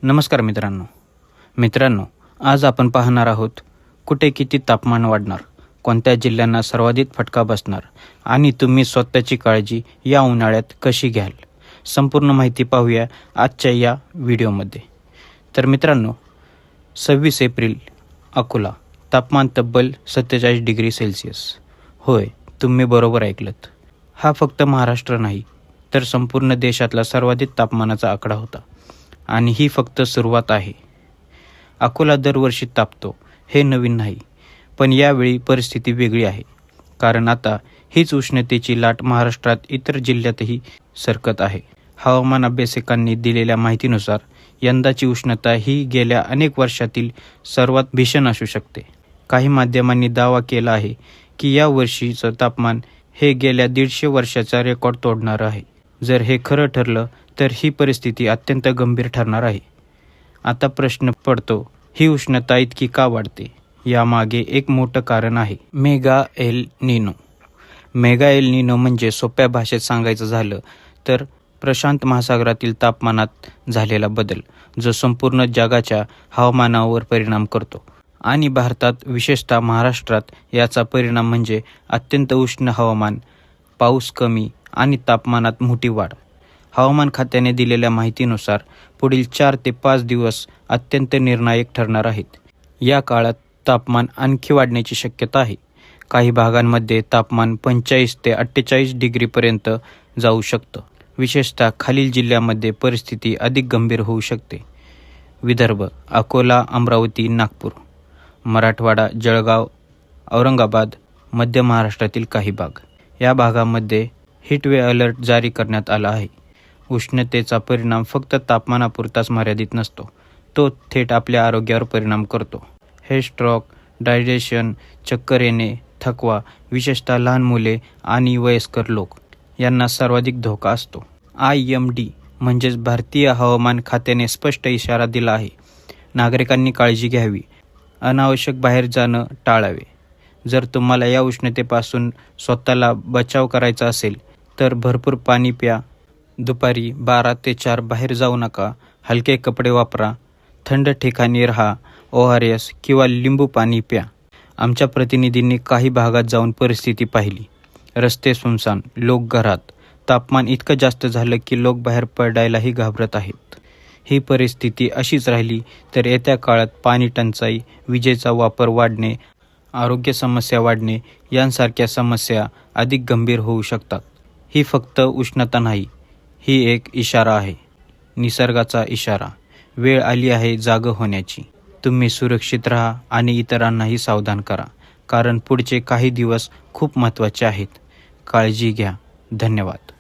नमस्कार मित्रांनो, आज आपण पाहणार आहोत कुठे किती तापमान वाढणार, कोणत्या जिल्ह्यांना सर्वाधिक फटका बसणार आणि तुम्ही स्वतःची काळजी या उन्हाळ्यात कशी घ्याल. संपूर्ण माहिती पाहूया आजच्या या व्हिडिओमध्ये. तर मित्रांनो, 26 एप्रिल अकोला, तापमान तब्बल 47 डिग्री सेल्सिअस. होय, तुम्ही बरोबर ऐकलत. हा फक्त महाराष्ट्र नाही तर संपूर्ण देशातला सर्वाधिक तापमानाचा आकडा होता आणि ही फक्त सुरुवात आहे. अकोला दरवर्षी तापतो हे नवीन नाही, पण यावेळी परिस्थिती वेगळी आहे. कारण आता हीच उष्णतेची लाट महाराष्ट्रात इतर जिल्ह्यातही सरकत आहे. हवामान अभ्यासकांनी दिलेल्या माहितीनुसार यंदाची उष्णता ही गेल्या अनेक वर्षातील सर्वात भीषण असू शकते. काही माध्यमांनी दावा केला आहे की या वर्षीचं तापमान हे गेल्या 150 वर्षाचा रेकॉर्ड तोडणारं आहे. जर हे खरं ठरलं तर ही परिस्थिती अत्यंत गंभीर ठरणार आहे. आता प्रश्न पडतो, ही उष्णता इतकी का वाढते? यामागे एक मोठं कारण आहे, mega El Nino. Mega El Nino म्हणजे सोप्या भाषेत सांगायचं झालं तर प्रशांत महासागरातील तापमानात झालेला बदल, जो संपूर्ण जगाच्या हवामानावर परिणाम करतो. आणि भारतात, विशेषतः महाराष्ट्रात याचा परिणाम म्हणजे अत्यंत उष्ण हवामान, पाऊस कमी आणि तापमानात मोठी वाढ. हवामान खात्याने दिलेल्या माहितीनुसार पुढील 4 ते 5 दिवस अत्यंत निर्णायक ठरणार आहेत. या काळात तापमान आणखी वाढण्याची शक्यता आहे. काही भागांमध्ये तापमान 45 ते 48 डिग्रीपर्यंत जाऊ शकतं. विशेषतः खालील जिल्ह्यामध्ये परिस्थिती अधिक गंभीर होऊ शकते. विदर्भ, अकोला, अमरावती, नागपूर. मराठवाडा, जळगाव, औरंगाबाद, मध्य महाराष्ट्रातील काही भाग. या भागामध्ये हीटवेव्ह अलर्ट जारी करण्यात आला आहे. उष्णतेचा परिणाम फक्त तापमानापुरताच मर्यादित नसतो, तो थेट आपल्या आरोग्यावर परिणाम करतो. हे स्ट्रोक, डायजेशन, चक्कर येणे, थकवा, विशेषतः लहान मुले आणि वयस्कर लोक यांना सर्वाधिक धोका असतो. IMD म्हणजेच भारतीय हवामान खात्याने स्पष्ट इशारा दिला आहे. नागरिकांनी काळजी घ्यावी, अनावश्यक बाहेर जाणं टाळावे. जर तुम्हाला या उष्णतेपासून स्वतःला बचाव करायचा असेल तर भरपूर पाणी प्या. दुपारी 12 ते 4 बाहेर जाऊ नका. हलके कपडे वापरा. थंड ठिकाणी राहा. ORS किंवा लिंबू पाणी प्या. आमच्या प्रतिनिधींनी काही भागात जाऊन परिस्थिती पाहिली. रस्ते सुनसान, लोक घरात. तापमान इतकं जास्त झालं की लोक बाहेर पडायलाही घाबरत आहेत. ही परिस्थिती अशीच राहिली तर येत्या काळात पाणी टंचाई, विजेचा वापर वाढणे, आरोग्य समस्या वाढणे यांसारख्या समस्या अधिक गंभीर होऊ शकतात. ही फक्त उष्णता नाही, ही एक इशारा आहे, निसर्गाचा इशारा. वेळ आली आहे जागं होण्याची. तुम्ही सुरक्षित राहा आणि इतरांनाही सावधान करा, कारण पुढचे काही दिवस खूप महत्त्वाचे आहेत. काळजी घ्या. धन्यवाद.